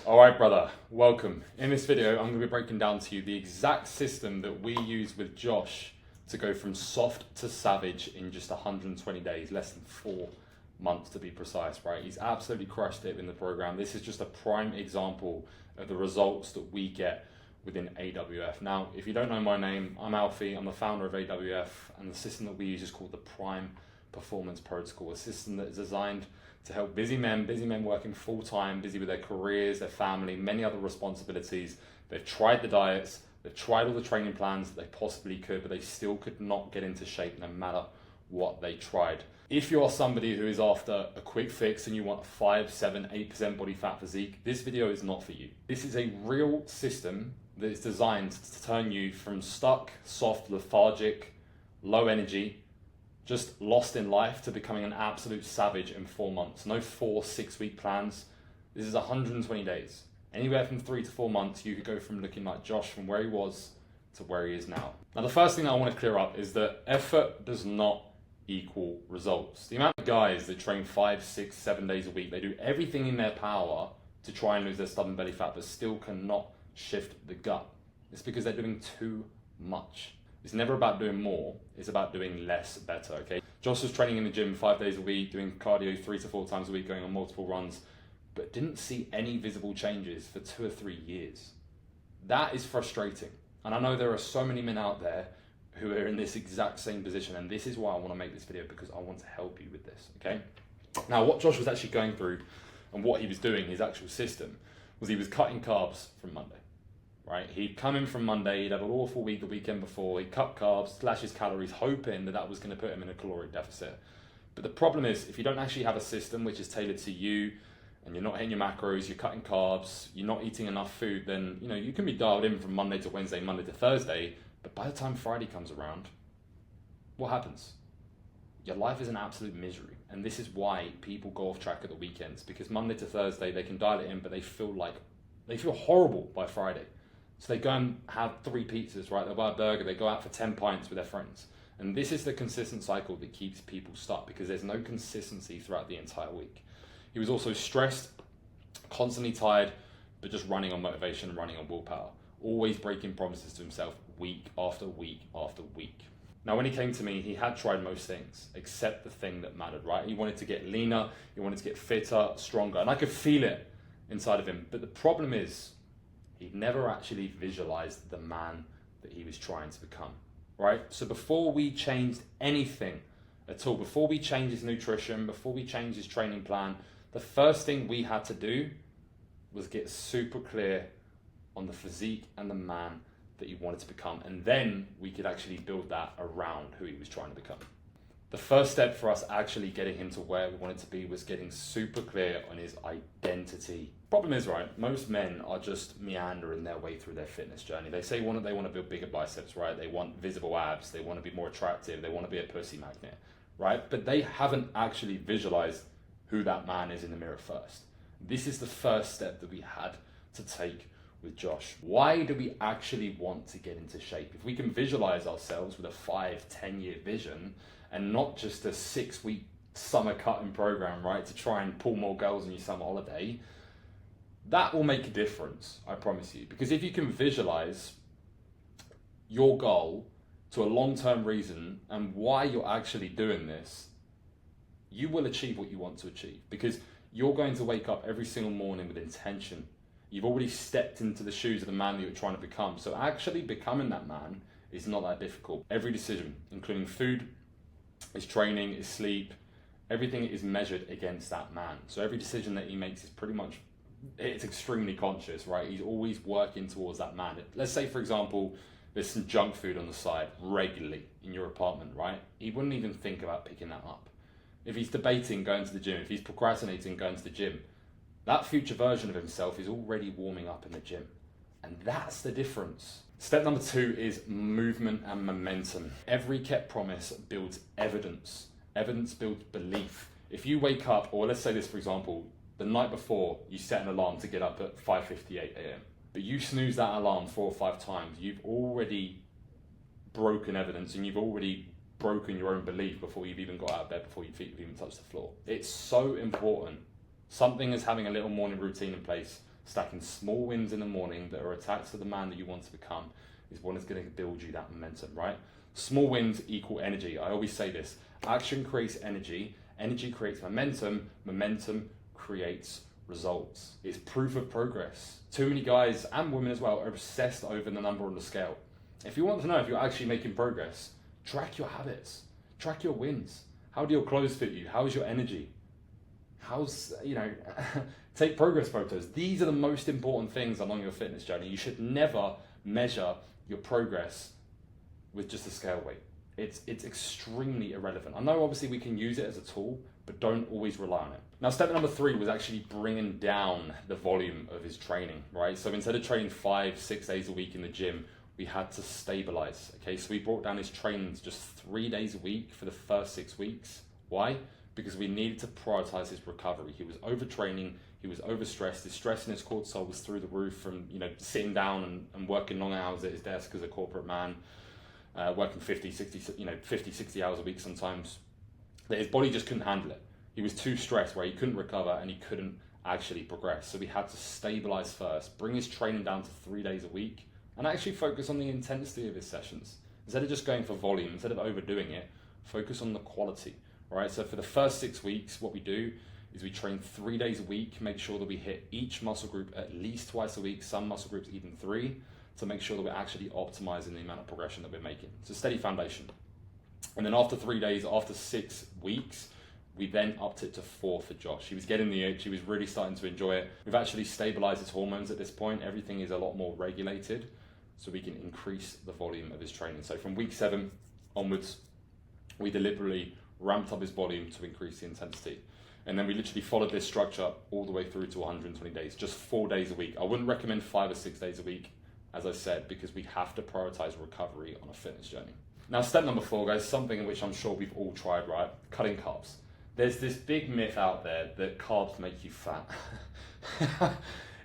All right, brother, welcome. In this video, I'm going to be breaking down to you the exact system that we use with Josh to go from soft to savage in just 120 days, less than 4 months to be precise, right? He's absolutely crushed it in the program. This is just a prime example of the results that we get within AWF. Now, if you don't know my name, I'm Alfie. I'm the founder of AWF, and the system that we use is called the Prime Performance Protocol, a system that is designed to help busy men working full-time, busy with their careers, their family, many other responsibilities. They've tried the diets, they've tried all the training plans that they possibly could, but they still could not get into shape no matter what they tried. If you're somebody who is after a quick fix and you want a 5, 7, 8% body fat physique, this video is not for you. This is a real system that is designed to turn you from stuck, soft, lethargic, low energy, just lost in life, to becoming an absolute savage in 4 months. No 4, 6 week plans. This is 120 days. Anywhere from 3 to 4 months, you could go from looking like Josh from where he was to where he is now. Now, the first thing that I want to clear up is that effort does not equal results. The amount of guys that train 5, 6, 7 days a week, they do everything in their power to try and lose their stubborn belly fat, but still cannot shift the gut. It's because they're doing too much. It's never about doing more, it's about doing less better, okay? Josh was training in the gym 5 days a week, doing cardio 3 to 4 times a week, going on multiple runs, but didn't see any visible changes for 2 or 3 years. That is frustrating. And I know there are so many men out there who are in this exact same position, and this is why I want to make this video, because I want to help you with this, okay? Now, what Josh was actually going through and what he was doing, his actual system, was he was cutting carbs from Monday. Right, he'd come in from Monday, he'd have an awful week the weekend before, he'd cut carbs, slash his calories, hoping that that was going to put him in a caloric deficit. But the problem is, if you don't actually have a system which is tailored to you, and you're not hitting your macros, you're cutting carbs, you're not eating enough food, then you can be dialed in from Monday to Wednesday, Monday to Thursday, but by the time Friday comes around, what happens? Your life is an absolute misery. And this is why people go off track at the weekends, because Monday to Thursday, they can dial it in, but they feel horrible by Friday. So they go and have 3 pizzas, right? They buy a burger, they go out for 10 pints with their friends. And this is the consistent cycle that keeps people stuck, because there's no consistency throughout the entire week. He was also stressed, constantly tired, but just running on motivation, running on willpower. Always breaking promises to himself week after week after week. Now, when he came to me, he had tried most things, except the thing that mattered, right? He wanted to get leaner, he wanted to get fitter, stronger, and I could feel it inside of him. But the problem is, he never actually visualized the man that he was trying to become, right? So before we changed anything at all, before we changed his nutrition, before we changed his training plan, the first thing we had to do was get super clear on the physique and the man that he wanted to become. And then we could actually build that around who he was trying to become. The first step for us actually getting him to where we wanted to be was getting super clear on his identity. Problem is, right, most men are just meandering their way through their fitness journey. They say they want to build bigger biceps, right? They want visible abs, they want to be more attractive, they want to be a pussy magnet, right? But they haven't actually visualized who that man is in the mirror first. This is the first step that we had to take with Josh. Why do we actually want to get into shape? If we can visualize ourselves with a 5, 10-year vision, and not just a 6-week summer cutting program, right, to try and pull more girls on your summer holiday, that will make a difference, I promise you. Because if you can visualize your goal to a long-term reason and why you're actually doing this, you will achieve what you want to achieve, because you're going to wake up every single morning with intention. You've already stepped into the shoes of the man that you're trying to become. So actually becoming that man is not that difficult. Every decision, including food, his training, his sleep, everything is measured against that man. So every decision that he makes is it's extremely conscious, right? He's always working towards that man. Let's say, for example, there's some junk food on the side regularly in your apartment, right? He wouldn't even think about picking that up. If he's debating going to the gym, if he's procrastinating going to the gym, that future version of himself is already warming up in the gym. And that's the difference. Step number 2 is movement and momentum. Every kept promise builds evidence. Evidence builds belief. If you wake up, or let's say this, for example, the night before you set an alarm to get up at 5:58 a.m. but you snooze that alarm 4 or 5 times, you've already broken evidence, and you've already broken your own belief before you've even got out of bed, before your feet have even touched the floor. It's so important. Something as having a little morning routine in place, Stacking small wins in the morning that are attached to the man that you want to become is what is going to build you that momentum, right? Small wins equal energy. I always say this: action creates energy, energy creates momentum, momentum creates results. It's proof of progress. Too many guys and women as well are obsessed over the number on the scale. If you want to know if you're actually making progress, track your habits, track your wins. How do your clothes fit you? How's your energy? Take progress photos. These are the most important things along your fitness journey. You should never measure your progress with just a scale weight. It's extremely irrelevant. I know obviously we can use it as a tool, but don't always rely on it. Now, step number 3 was actually bringing down the volume of his training, right? So instead of training 5-6 days a week in the gym, we had to stabilize, okay? So we brought down his training to just 3 days a week for the first 6 weeks. Why? Because we needed to prioritize his recovery. He was overtraining, he was overstressed, his stress and his cortisol was through the roof from sitting down and working long hours at his desk as a corporate man, working 50, 60 hours a week sometimes, that his body just couldn't handle it. He was too stressed where he couldn't recover and he couldn't actually progress. So we had to stabilize first, bring his training down to 3 days a week, and actually focus on the intensity of his sessions. Instead of just going for volume, instead of overdoing it, focus on the quality, right? So for the first 6 weeks, what we do is we train 3 days a week, make sure that we hit each muscle group at least twice a week, some muscle groups even 3, to make sure that we're actually optimizing the amount of progression that we're making. It's a steady foundation. And then after 3 days, after 6 weeks, we then upped it to 4 for Josh. He was getting the itch, he was really starting to enjoy it. We've actually stabilized his hormones at this point. Everything is a lot more regulated, so we can increase the volume of his training. So from week 7 onwards, we deliberately ramped up his volume to increase the intensity. And then we literally followed this structure all the way through to 120 days, just 4 days a week. I wouldn't recommend 5 or 6 days a week, as I said, because we have to prioritize recovery on a fitness journey. Now, step number 4, guys, something which I'm sure we've all tried, right? Cutting carbs. There's this big myth out there that carbs make you fat.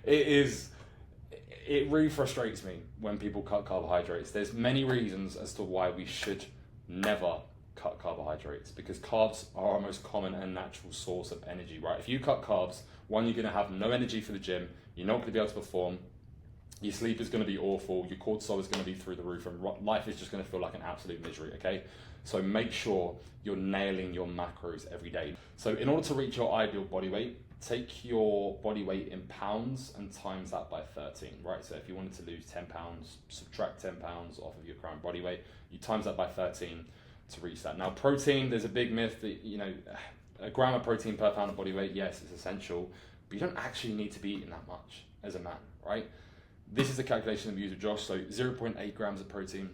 It really frustrates me when people cut carbohydrates. There's many reasons as to why we should never cut carbohydrates, because carbs are our most common and natural source of energy, right? If you cut carbs, one, you're going to have no energy for the gym, you're not going to be able to perform, your sleep is going to be awful, your cortisol is going to be through the roof, and life is just going to feel like an absolute misery, okay? So make sure you're nailing your macros every day. So in order to reach your ideal body weight, take your body weight in pounds and times that by 13, right? So if you wanted to lose 10 pounds, subtract 10 pounds off of your current body weight, you times that by 13 to reach that. Now, protein, there's a big myth that, a gram of protein per pound of body weight, yes, it's essential, but you don't actually need to be eating that much as a man, right? This is the calculation that we use with Josh, so 0.8 grams of protein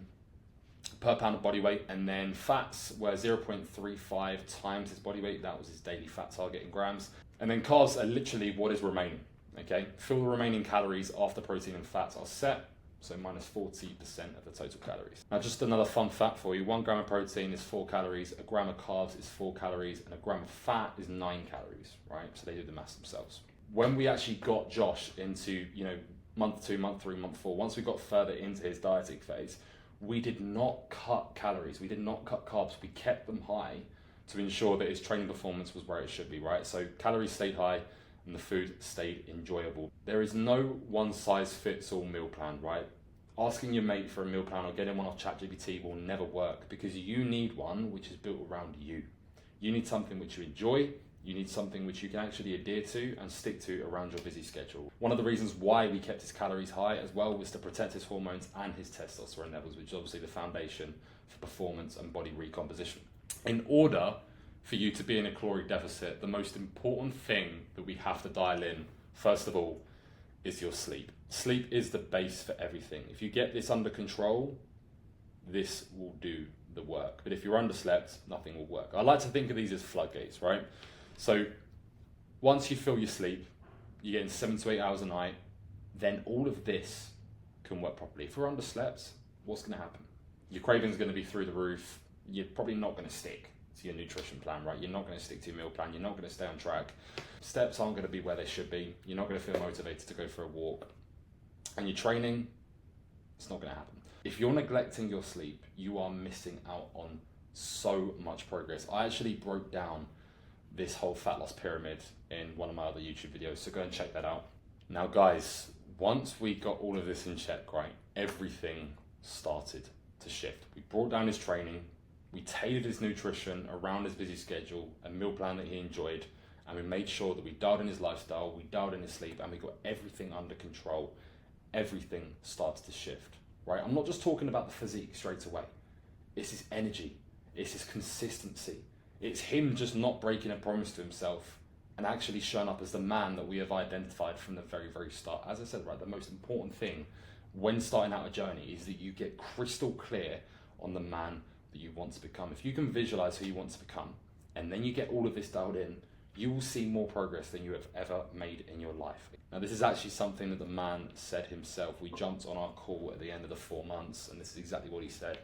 per pound of body weight, and then fats were 0.35 times his body weight. That was his daily fat target in grams. And then carbs are literally what is remaining, okay? Fill the remaining calories after protein and fats are set, so minus 40% of the total calories. Now, just another fun fact for you: 1 gram of protein is 4 calories, a gram of carbs is 4 calories, and a gram of fat is 9 calories, right? So they do the maths themselves. When we actually got Josh into, month 2, month 3, month 4, once we got further into his dieting phase, we did not cut calories, we did not cut carbs, we kept them high to ensure that his training performance was where it should be, right? So calories stayed high and the food stayed enjoyable. There is no one-size-fits-all meal plan, right? Asking your mate for a meal plan or getting one off ChatGPT will never work, because you need one which is built around you. You need something which you enjoy, you need something which you can actually adhere to and stick to around your busy schedule. One of the reasons why we kept his calories high as well was to protect his hormones and his testosterone levels, which is obviously the foundation for performance and body recomposition. In order for you to be in a caloric deficit, the most important thing that we have to dial in, first of all, is your sleep. Sleep is the base for everything. If you get this under control, this will do the work. But if you're underslept, nothing will work. I like to think of these as floodgates, right? So once you fill your sleep, you're getting 7 to 8 hours a night, then all of this can work properly. If you're underslept, what's going to happen? Your craving's going to be through the roof. You're probably not going to stick to your nutrition plan, right? You're not going to stick to your meal plan. You're not going to stay on track. Steps aren't going to be where they should be. You're not going to feel motivated to go for a walk. And your training, it's not going to happen. If you're neglecting your sleep, you are missing out on so much progress. I actually broke down this whole fat loss pyramid in one of my other YouTube videos, so go and check that out. Now guys, once we got all of this in check, right, everything started to shift. We brought down his training, we tailored his nutrition around his busy schedule, a meal plan that he enjoyed, and we made sure that we dialed in his lifestyle, we dialed in his sleep, and we got everything under control. Everything started to shift, right? I'm not just talking about the physique straight away. It's his energy, it's his consistency. It's him just not breaking a promise to himself and actually showing up as the man that we have identified from the very, very start. As I said, right, the most important thing when starting out a journey is that you get crystal clear on the man that you want to become. If you can visualize who you want to become, and then you get all of this dialed in, you will see more progress than you have ever made in your life. Now, this is actually something that the man said himself. We jumped on our call at the end of the 4 months, and this is exactly what he said.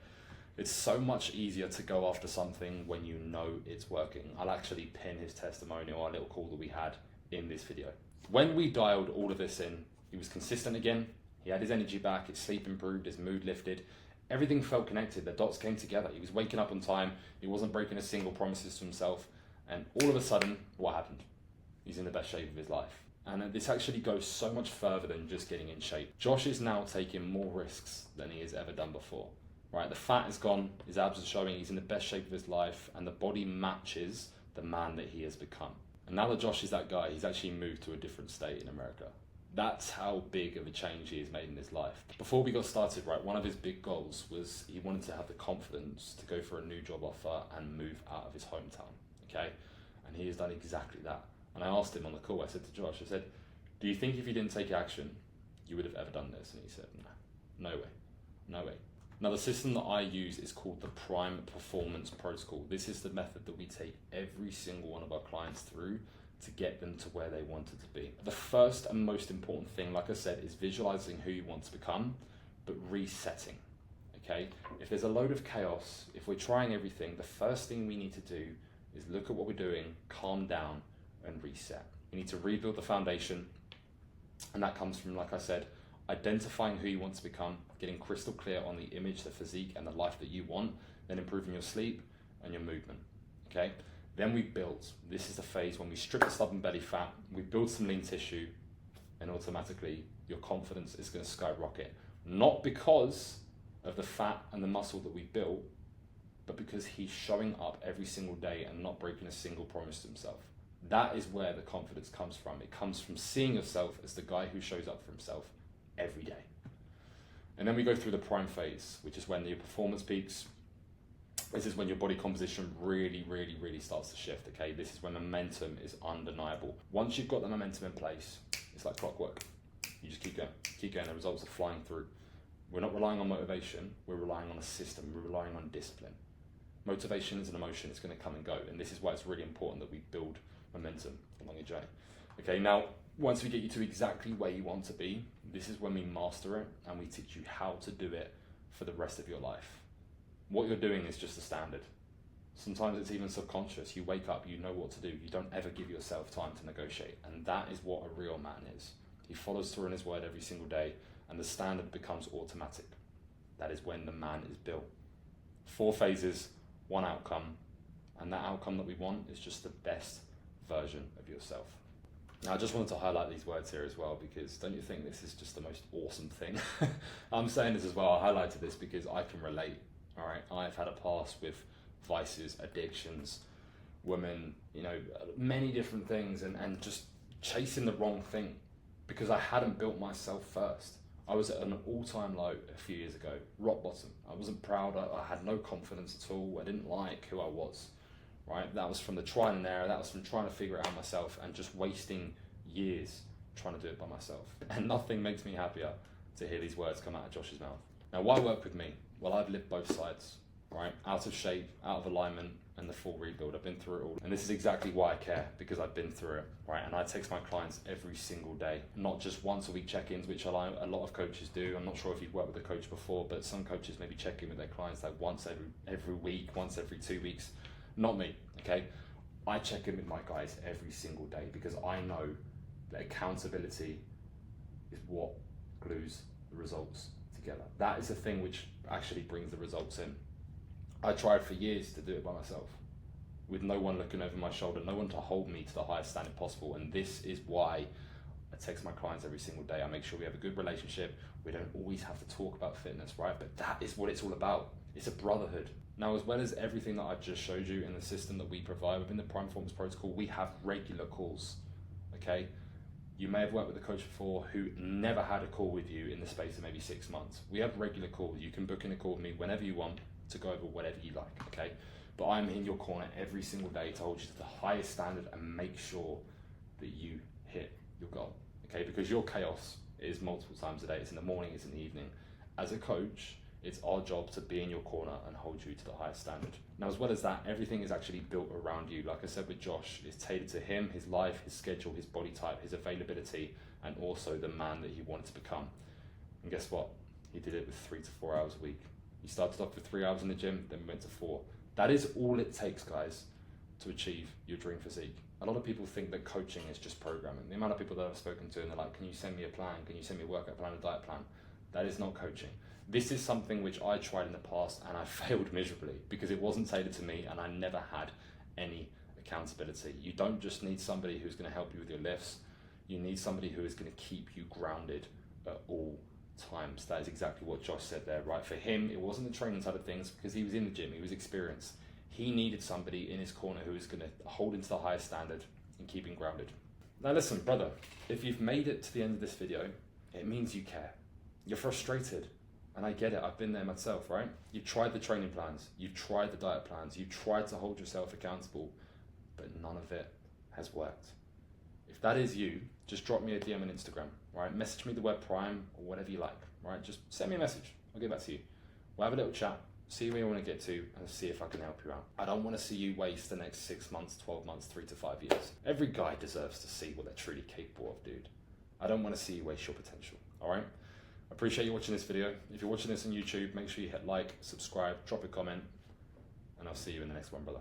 It's so much easier to go after something when you know it's working. I'll actually pin his testimonial, our little call that we had, in this video. When we dialed all of this in, he was consistent again, he had his energy back, his sleep improved, his mood lifted, everything felt connected, the dots came together. He was waking up on time, he wasn't breaking a single promises to himself, and all of a sudden, what happened? He's in the best shape of his life. And this actually goes so much further than just getting in shape. Josh is now taking more risks than he has ever done before. Right, the fat is gone, his abs are showing, he's in the best shape of his life, and the body matches the man that he has become. And now that Josh is that guy, he's actually moved to a different state in America. That's how big of a change he has made in his life. Before we got started, right, one of his big goals was he wanted to have the confidence to go for a new job offer and move out of his hometown, okay? And he has done exactly that. And I asked him on the call, I said to Josh, I said, do you think if you didn't take action, you would have ever done this? And he said, no way, no way. Now, the system that I use is called the Prime Performance Protocol. This is the method that we take every single one of our clients through to get them to where they wanted to be. The first and most important thing, like I said, is visualizing who you want to become, but resetting, okay? If there's a load of chaos, if we're trying everything, the first thing we need to do is look at what we're doing, calm down, and reset. You need to rebuild the foundation, and that comes from, like I said, identifying who you want to become, getting crystal clear on the image, the physique, and the life that you want, then improving your sleep and your movement, okay? Then we build. This is the phase when we strip the stubborn belly fat, we build some lean tissue, and automatically your confidence is going to skyrocket. Not because of the fat and the muscle that we built, but because he's showing up every single day and not breaking a single promise to himself. That is where the confidence comes from. It comes from seeing yourself as the guy who shows up for himself every day. And then we go through the prime phase, which is when your performance peaks. This is when your body composition really starts to shift, okay? This is when momentum is undeniable. Once you've got the momentum in place, it's like clockwork. You just keep going, the results are flying through. We're not relying on motivation, we're relying on a system, we're relying on discipline. Motivation is an emotion, it's gonna come and go, and this is why it's really important that we build momentum along your journey. Okay, now, once we get you to exactly where you want to be, this is when we master it and we teach you how to do it for the rest of your life. What you're doing is just a standard. Sometimes it's even subconscious. You wake up, you know what to do. You don't ever give yourself time to negotiate. And that is what a real man is. He follows through on his word every single day, and the standard becomes automatic. That is when the man is built. 4 phases, 1 outcome, and that outcome that we want is just the best version of yourself. Now, I just wanted to highlight these words here as well, because don't you think this is just the most awesome thing? I'm saying this as well, I highlighted this because I can relate, all right? I've had a past with vices, addictions, women, you know, many different things, and just chasing the wrong thing because I hadn't built myself first. I was at an all-time low a few years ago, rock bottom. I wasn't proud, I had no confidence at all, I didn't like who I was. Right, that was from the trial and error, that was from trying to figure it out myself and just wasting years trying to do it by myself. And nothing makes me happier to hear these words come out of Josh's mouth. Now, why work with me? Well, I've lived both sides, right? Out of shape, out of alignment, and the full rebuild. I've been through it all. And this is exactly why I care, because I've been through it, right? And I text my clients every single day, not just once a week check-ins, which a lot of coaches do. I'm not sure if you've worked with a coach before, but some coaches maybe check in with their clients like once every week, once every 2 weeks. Not me, okay? I check in with my guys every single day because I know that accountability is what glues the results together. That is the thing which actually brings the results in. I tried for years to do it by myself with no one looking over my shoulder, no one to hold me to the highest standard possible, and this is why I text my clients every single day. I make sure we have a good relationship. We don't always have to talk about fitness, right? But that is what it's all about. It's a brotherhood. Now, as well as everything that I've just showed you in the system that we provide within the Prime Performance Protocol, we have regular calls, okay? You may have worked with a coach before who never had a call with you in the space of maybe 6 months. We have regular calls. You can book in a call with me whenever you want to go over whatever you like, okay? But I'm in your corner every single day to hold you to the highest standard and make sure that you hit your goal, okay? Because your chaos is multiple times a day. It's in the morning, it's in the evening. As a coach, it's our job to be in your corner and hold you to the highest standard. Now, as well as that, everything is actually built around you. Like I said with Josh, it's tailored to him, his life, his schedule, his body type, his availability, and also the man that he wanted to become. And guess what? He did it with 3 to 4 hours a week. He started off with 3 hours in the gym, then we went to 4. That is all it takes, guys, to achieve your dream physique. A lot of people think that coaching is just programming. The amount of people that I've spoken to and they're like, can you send me a plan? Can you send me a workout plan, a diet plan? That is not coaching. This is something which I tried in the past and I failed miserably because it wasn't tailored to me and I never had any accountability. You don't just need somebody who's going to help you with your lifts. You need somebody who is going to keep you grounded at all times. That is exactly what Josh said there, right? For him, it wasn't the training side of things because he was in the gym, he was experienced. He needed somebody in his corner who was going to hold him to the highest standard and keep him grounded. Now listen, brother, if you've made it to the end of this video, it means you care. You're frustrated. And I get it, I've been there myself, right? You've tried the training plans, you've tried the diet plans, you've tried to hold yourself accountable, but none of it has worked. If that is you, just drop me a DM on Instagram, right? Message me the word Prime or whatever you like, right? Just send me a message, I'll get back to you. We'll have a little chat, see where you want to get to, and see if I can help you out. I don't want to see you waste the next 6 months, 12 months, 3 to 5 years. Every guy deserves to see what they're truly capable of, dude. I don't want to see you waste your potential, all right? I appreciate you watching this video. If you're watching this on YouTube, make sure you hit like, subscribe, drop a comment, and I'll see you in the next one, brother.